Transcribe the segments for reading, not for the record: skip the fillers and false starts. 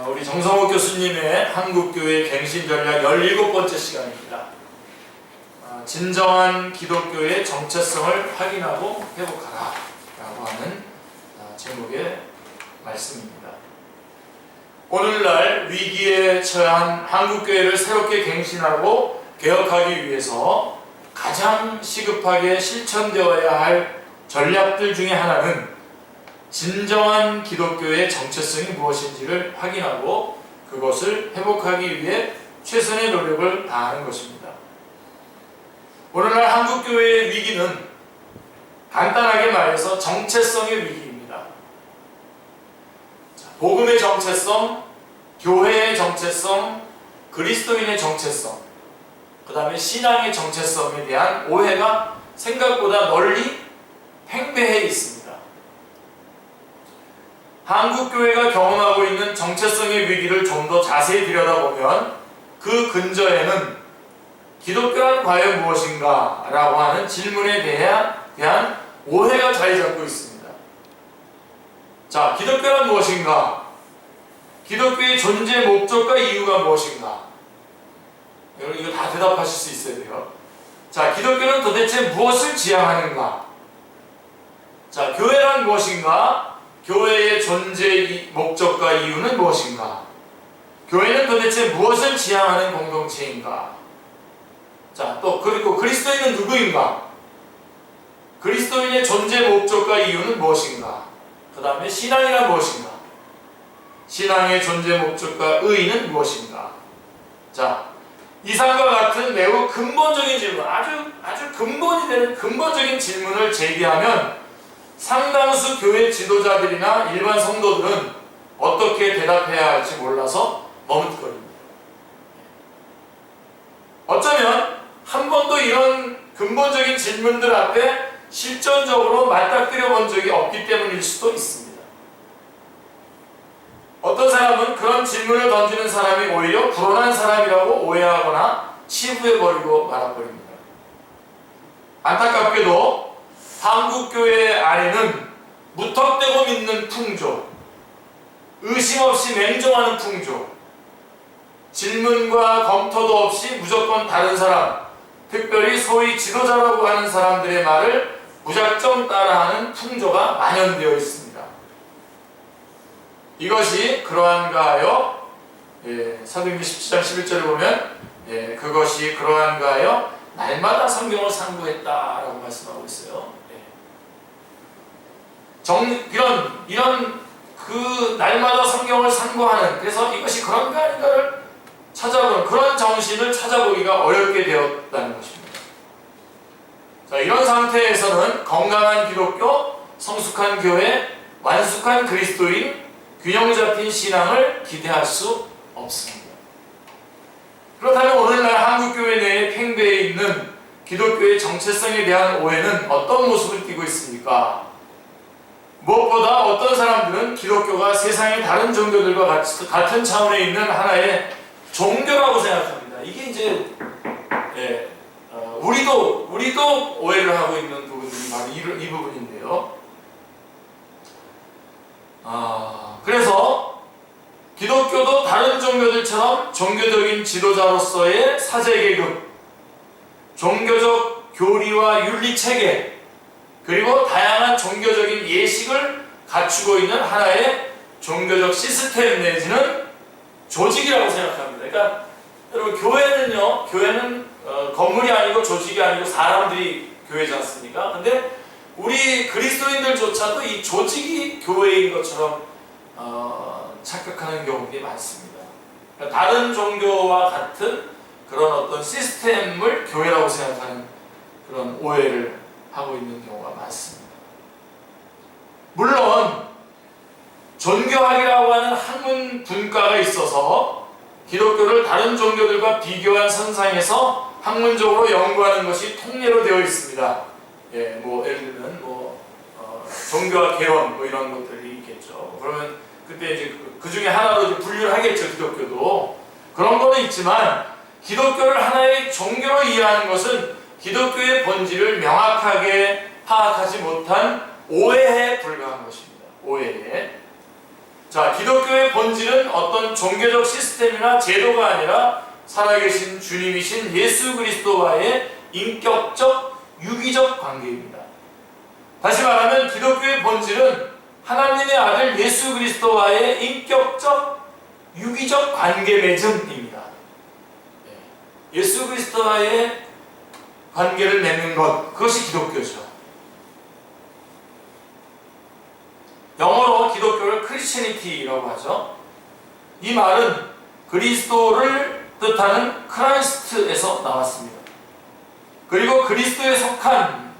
우리 정성욱 교수님의 한국교회 갱신전략 17번째 시간입니다. 진정한 기독교의 정체성을 확인하고 회복하라 라고 하는 제목의 말씀입니다. 오늘날 위기에 처한 한국교회를 새롭게 갱신하고 개혁하기 위해서 가장 시급하게 실천되어야 할 전략들 중에 하나는 진정한 기독교의 정체성이 무엇인지를 확인하고 그것을 회복하기 위해 최선의 노력을 다하는 것입니다. 오늘날 한국교회의 위기는 간단하게 말해서 정체성의 위기입니다. 복음의 정체성, 교회의 정체성, 그리스도인의 정체성, 그 다음에 신앙의 정체성에 대한 오해가 생각보다 널리 팽배해 있습니다. 한국교회가 경험하고 있는 정체성의 위기를 좀 더 자세히 들여다보면 그 근저에는 기독교란 과연 무엇인가? 라고 하는 질문에 대한 오해가 자리 잡고 있습니다. 자, 기독교란 무엇인가? 기독교의 존재 목적과 이유가 무엇인가? 여러분 이거 다 대답하실 수 있어야 돼요. 자, 기독교는 도대체 무엇을 지향하는가? 자, 교회란 무엇인가? 교회의 존재 목적과 이유는 무엇인가? 교회는 도대체 무엇을 지향하는 공동체인가? 자, 또 그리고 그리스도인은 누구인가? 그리스도인의 존재 목적과 이유는 무엇인가? 그 다음에 신앙이란 무엇인가? 신앙의 존재 목적과 의의는 무엇인가? 자, 이상과 같은 매우 근본적인 질문, 아주 근본이 되는 근본적인 질문을 제기하면 상당수 교회 지도자들이나 일반 성도들은 어떻게 대답해야 할지 몰라서 머뭇거립니다. 어쩌면 한 번도 이런 근본적인 질문들 앞에 실전적으로 맞닥뜨려 본 적이 없기 때문일 수도 있습니다. 어떤 사람은 그런 질문을 던지는 사람이 오히려 불온한 사람이라고 오해하거나 치부해버리고 말아버립니다. 안타깝게도 한국교회 안에는 무턱대고 믿는 풍조, 의심 없이 맹종하는 풍조, 질문과 검토도 없이 무조건 다른 사람, 특별히 소위 지도자라고 하는 사람들의 말을 무작정 따라하는 풍조가 만연되어 있습니다. 이것이 그러한가 하여 사도행전 17장 11절을 보면 그것이 그러한가 하여 날마다 성경을 상고했다라고 말씀하고 있어요. 이런 그 날마다 성경을 상고하는, 그래서 이것이 그런가 아닌가를 찾아보는 그런 정신을 찾아보기가 어렵게 되었다는 것입니다. 자, 이런 상태에서는 건강한 기독교, 성숙한 교회, 완숙한 그리스도인, 균형 잡힌 신앙을 기대할 수 없습니다. 그렇다면 오늘날 한국교회 내에 팽배해 있는 기독교의 정체성에 대한 오해는 어떤 모습을 띠고 있습니까? 무엇보다 어떤 사람들은 기독교가 세상의 다른 종교들과 같은 차원에 있는 하나의 종교라고 생각합니다. 이게 이제 우리도 오해를 하고 있는 부분들이 바로 이 부분인데요. 그래서 기독교도 다른 종교들처럼 종교적인 지도자로서의 사제계급, 종교적 교리와 윤리체계, 그리고 다양한 종교적인 예식을 갖추고 있는 하나의 종교적 시스템 내지는 조직이라고 생각합니다. 그러니까 여러분 교회는 건물이 아니고 조직이 아니고 사람들이 교회지 않습니까? 근데 우리 그리스도인들조차도 이 조직이 교회인 것처럼 착각하는 경우들이 많습니다. 그러니까 다른 종교와 같은 그런 어떤 시스템을 교회라고 생각하는 그런 오해를 하고 있는 경우가 많습니다. 물론 존교학이라고 하는 학문 분과가 있어서 기독교를 다른 종교들과 비교한 선상에서 학문적으로 연구하는 것이 통례로 되어 있습니다. 예를 들면 종교학 개론 이런 것들이 있겠죠. 그러면 그때 이제 그 중에 하나로 이제 분류를 하겠죠. 기독교도 그런 거는 있지만 기독교를 하나의 종교로 이해하는 것은 기독교의 본질을 명확하게 파악하지 못한 오해에 불과한 것입니다. 오해에. 자, 기독교의 본질은 어떤 종교적 시스템이나 제도가 아니라 살아계신 주님이신 예수 그리스도와의 인격적, 유기적 관계입니다. 다시 말하면 기독교의 본질은 하나님의 아들 예수 그리스도와의 인격적, 유기적 관계 맺음입니다. 예수 그리스도와의 관계를 맺는 것, 그것이 기독교죠. 영어로 기독교를 크리스천이티라고 하죠. 이 말은 그리스도를 뜻하는 크라이스트에서 나왔습니다. 그리고 그리스도에 속한,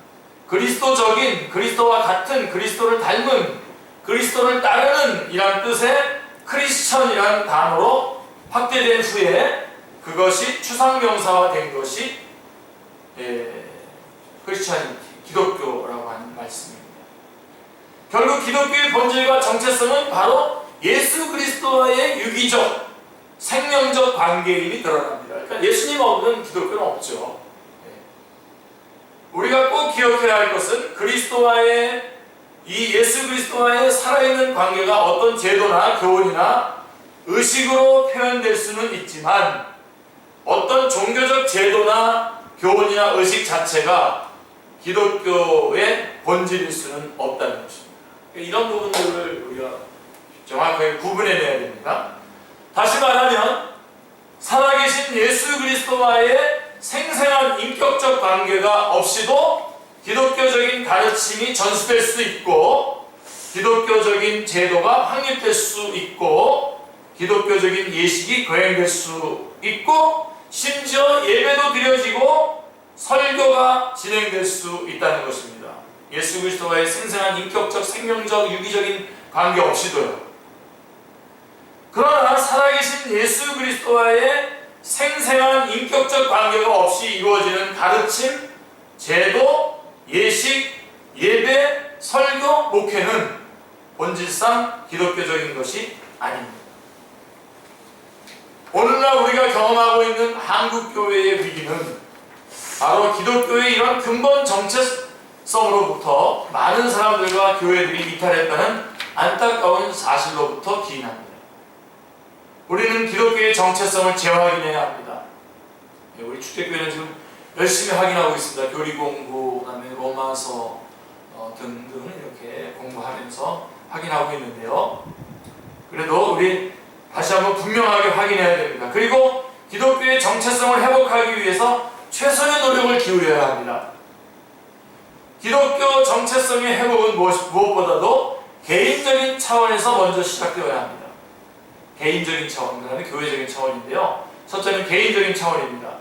그리스도적인, 그리스도와 같은, 그리스도를 닮은, 그리스도를 따르는 이란 뜻의 크리스천이라는 단어로 확대된 후에 그것이 추상명사화 된 것이 크리스천이티, 기독교라고 하는 말씀입니다. 결국 기독교의 본질과 정체성은 바로 예수 그리스도와의 유기적, 생명적 관계임이 드러납니다. 그러니까 예수님 없는 기독교는 없죠. 우리가 꼭 기억해야 할 것은 그리스도와의, 이 예수 그리스도와의 살아있는 관계가 어떤 제도나 교훈이나 의식으로 표현될 수는 있지만 어떤 종교적 제도나 교훈이나 의식 자체가 기독교의 본질일 수는 없다는 것입니다. 이런 부분들을 우리가 정확하게 구분해내야 됩니다. 다시 말하면 살아계신 예수 그리스도와의 생생한 인격적 관계가 없이도 기독교적인 가르침이 전수될 수 있고 기독교적인 제도가 확립될 수 있고 기독교적인 예식이 거행될 수 있고 심지어 예배도 드려지고 설교가 진행될 수 있다는 것입니다. 예수 그리스도와의 생생한 인격적, 생명적, 유기적인 관계 없이도요. 그러나 살아계신 예수 그리스도와의 생생한 인격적 관계가 없이 이루어지는 가르침, 제도, 예식, 예배, 설교, 목회는 본질상 기독교적인 것이 아닙니다. 오늘날 우리가 경험하고 있는 한국교회의 위기는 바로 기독교의 이런 근본 정체성으로부터 많은 사람들과 교회들이 이탈했다는 안타까운 사실로부터 기인합니다. 우리는 기독교의 정체성을 재확인해야 합니다. 우리 축제교회는 지금 열심히 확인하고 있습니다. 교리 공부, 그다음에 로마서 등등 이렇게 공부하면서 확인하고 있는데요. 그래도 우리 다시 한번 분명하게 확인해야 됩니다. 그리고 기독교의 정체성을 회복하기 위해서 최선의 노력을 기울여야 합니다. 기독교 정체성의 회복은 무엇보다도 개인적인 차원에서 먼저 시작되어야 합니다. 개인적인 차원, 그 다음에 교회적인 차원인데요. 첫째는 개인적인 차원입니다.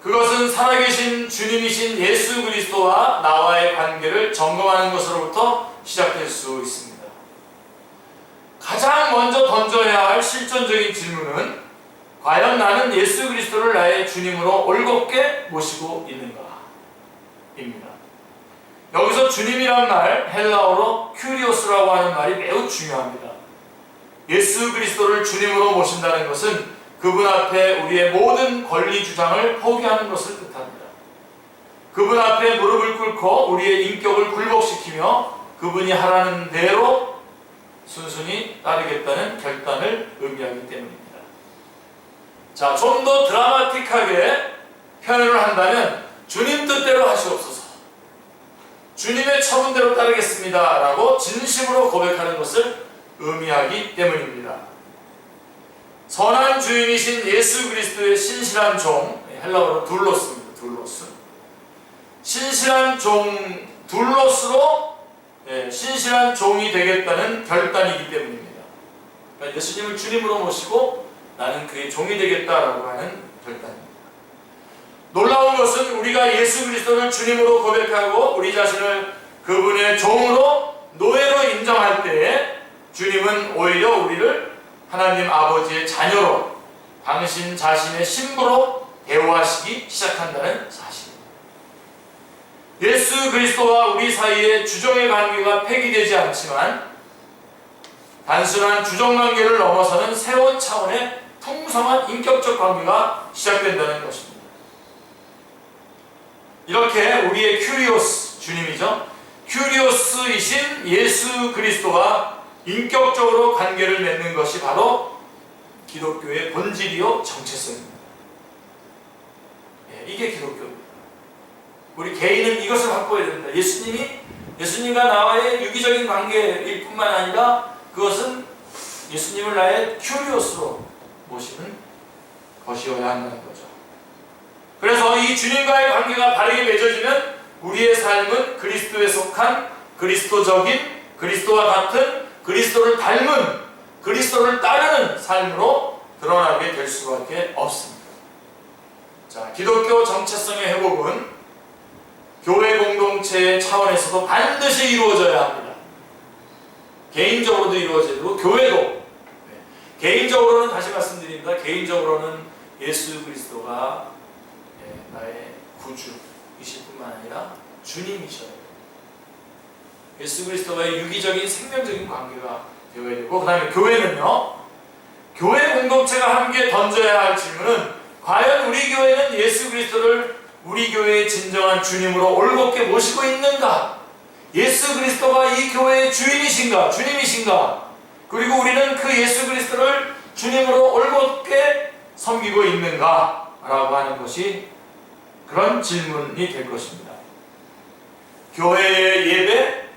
그것은 살아계신 주님이신 예수 그리스도와 나와의 관계를 점검하는 것으로부터 시작될 수 있습니다. 가장 먼저 던져야 할 실존적인 질문은 과연 나는 예수 그리스도를 나의 주님으로 올곧게 모시고 있는가? 입니다. 여기서 주님이란 말, 헬라어로 큐리오스라고 하는 말이 매우 중요합니다. 예수 그리스도를 주님으로 모신다는 것은 그분 앞에 우리의 모든 권리 주장을 포기하는 것을 뜻합니다. 그분 앞에 무릎을 꿇고 우리의 인격을 굴복시키며 그분이 하라는 대로 순순히 따르겠다는 결단을 의미하기 때문입니다. 자, 좀 더 드라마틱하게 표현을 한다면 주님 뜻대로 하시옵소서, 주님의 처분대로 따르겠습니다 라고 진심으로 고백하는 것을 의미하기 때문입니다. 선한 주인이신 예수 그리스도의 신실한 종, 헬라어로 둘로스입니다. 둘로스. 신실한 종, 둘로스로 신실한 종이 되겠다는 결단이기 때문입니다. 그러니까 예수님을 주님으로 모시고 나는 그의 종이 되겠다라고 하는 결단입니다. 놀라운 것은 우리가 예수 그리스도를 주님으로 고백하고 우리 자신을 그분의 종으로, 노예로 인정할 때에 주님은 오히려 우리를 하나님 아버지의 자녀로, 당신 자신의 신부로 대우하시기 시작한다는 사실입니다. 예수 그리스도와 우리 사이의 주정의 관계가 폐기되지 않지만 단순한 주정관계를 넘어서는 새로운 차원의 풍성한 인격적 관계가 시작된다는 것입니다. 이렇게 우리의 큐리오스, 주님이죠. 큐리오스이신 예수 그리스도와 인격적으로 관계를 맺는 것이 바로 기독교의 본질이요 정체성입니다. 이게 기독교입니다. 우리 개인은 이것을 바꿔야 됩니다. 예수님과 나와의 유기적인 관계일 뿐만 아니라 그것은 예수님을 나의 큐리오스로 모시는 것이어야 한다는 거죠. 그래서 이 주님과의 관계가 바르게 맺어지면 우리의 삶은 그리스도에 속한 그리스도적인, 그리스도와 같은, 그리스도를 닮은, 그리스도를 따르는 삶으로 드러나게 될 수밖에 없습니다. 자, 기독교 정체성의 회복은 교회 공동체의 차원에서도 반드시 이루어져야 합니다. 개인적으로도 이루어지고 교회도. 개인적으로는 다시 말씀드립니다. 개인적으로는 예수 그리스도가 나의 구주이실 뿐만 아니라 주님이셔야 돼요. 예수 그리스도와의 유기적인 생명적인 관계가 되어야 되고, 그 다음에 교회는요, 교회 공동체가 함께 던져야 할 질문은 과연 우리 교회는 예수 그리스도를 우리 교회의 진정한 주님으로 올곧게 모시고 있는가? 예수 그리스도가 이 교회의 주인이신가? 주님이신가? 그리고 우리는 그 예수 그리스도를 주님으로 올곧게 섬기고 있는가? 라고 하는 것이 그런 질문이 될 것입니다. 교회의 예배,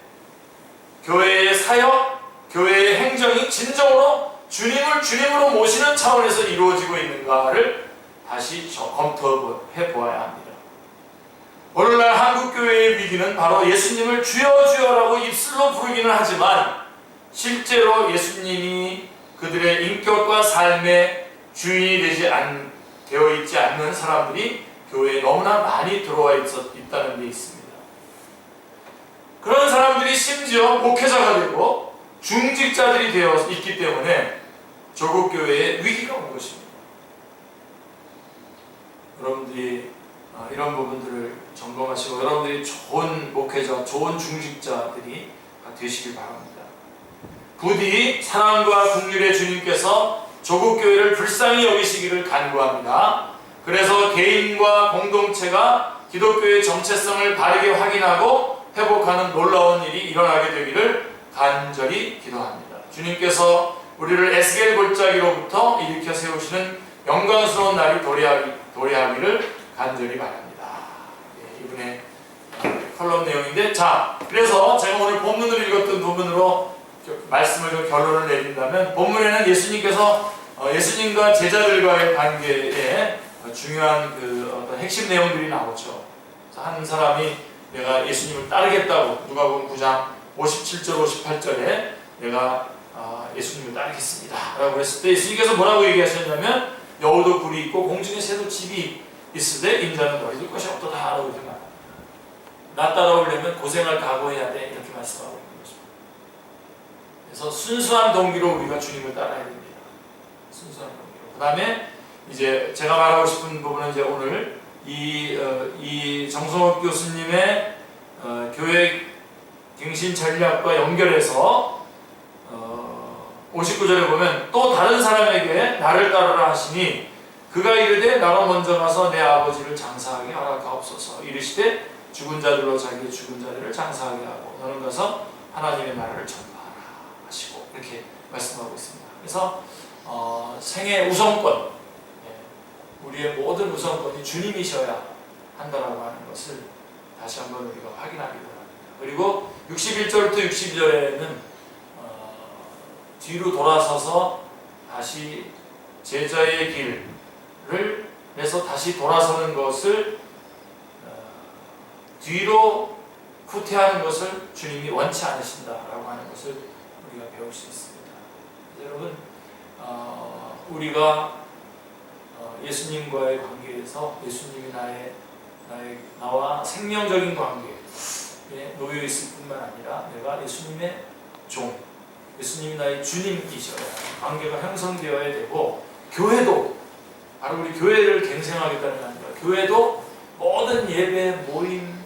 교회의 사역, 교회의 행정이 진정으로 주님을 주님으로 모시는 차원에서 이루어지고 있는가를 다시 검토해 보아야 합니다. 오늘날 한국교회의 위기는 바로 예수님을 주여 주여라고 입술로 부르기는 하지만 실제로 예수님이 그들의 인격과 삶의 주인이 되어 있지 않는 사람들이 교회에 너무나 많이 들어와 있다는 데 있습니다. 그런 사람들이 심지어 목회자가 되고 중직자들이 되어 있기 때문에 조국 교회에 위기가 온 것입니다. 여러분들이 이런 부분들을 점검하시고 여러분들이 좋은 목회자, 좋은 중직자들이 되시길 바랍니다. 부디 사랑과 긍휼의 주님께서 조국 교회를 불쌍히 여기시기를 간구합니다. 그래서 개인과 공동체가 기독교의 정체성을 바르게 확인하고 회복하는 놀라운 일이 일어나게 되기를 간절히 기도합니다. 주님께서 우리를 에스겔 골짜기로부터 일으켜 세우시는 영광스러운 날이 도래하기를 간절히 바랍니다. 이분의 컬럼 내용인데, 자, 그래서 제가 오늘 본문을 읽었던 부분으로 말씀을 좀 결론을 내린다면, 본문에는 예수님께서 예수님과 제자들과의 관계에 중요한 어떤 핵심 내용들이 나오죠. 한 사람이 내가 예수님을 따르겠다고, 누가복음 9장 57절 58절에 내가 예수님을 따르겠습니다 라고 했을 때 예수님께서 뭐라고 얘기하셨냐면, 여우도 굴이 있고 공중에 새도 집이 있으되 인자는 너희들 것이 없도다 라고 이렇게 말합니다. 나 따라오려면 고생을 각오해야 돼, 이렇게 말씀하고 있는 것입니다. 그래서 순수한 동기로 우리가 주님을 따라야 됩니다. 순수한 동기로. 그 다음에 이제 제가 말하고 싶은 부분은 이제 오늘 이 정성욱 교수님의 교회 갱신 전략과 연결해서 59절에 보면, 또 다른 사람에게 나를 따르라 하시니 그가 이르되 나로 먼저 가서 내 아버지를 장사하게 허락하옵소서. 이르시되 죽은 자들로 자기의 죽은 자들을 장사하게 하고 너는 가서 하나님의 나라를 전파하라 하시고, 이렇게 말씀하고 있습니다. 그래서 생애 우선권, 우리의 모든 우선권이 주님이셔야 한다라고 하는 것을 다시 한번 우리가 확인하기 바랍니다. 그리고 61절부터 62절에는 뒤로 돌아서서 다시 제자의 길을 내서 다시 돌아서는 것을 뒤로 후퇴하는 것을 주님이 원치 않으신다라고 하는 것을 우리가 배울 수 있습니다. 여러분, 우리가 예수님과의 관계에서 예수님이 나와 생명적인 관계에 놓여 있을 뿐만 아니라 내가 예수님의 종, 예수님이 나의 주님이셔야 관계가 형성되어야 되고, 교회도 바로 우리 교회를 갱생하겠다는 게 아니라 교회도 모든 예배, 모임,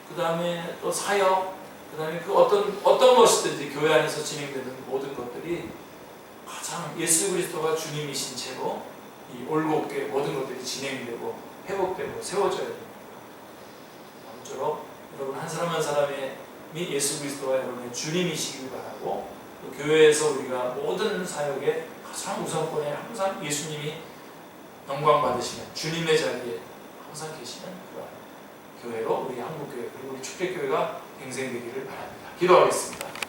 그 다음에 또 사역, 그 다음에 그 어떤 것이든지 교회 안에서 진행되는 모든 것들이 가장 예수 그리스도가 주님이신 채로 이 올곧게 모든 것들이 진행되고 회복되고 세워져야 됩니다. 아무쪼록 여러분 한 사람 한 사람이 예수 그리스도가 여러분의 주님이시길 바라고, 또 교회에서 우리가 모든 사역에 가장 우선권에 항상 예수님이 영광 받으시는 주님의 자리에 항상 계시는 그런 교회로 우리 한국교회 그리고 우리 축제교회가 갱생되기를 바랍니다. 기도하겠습니다.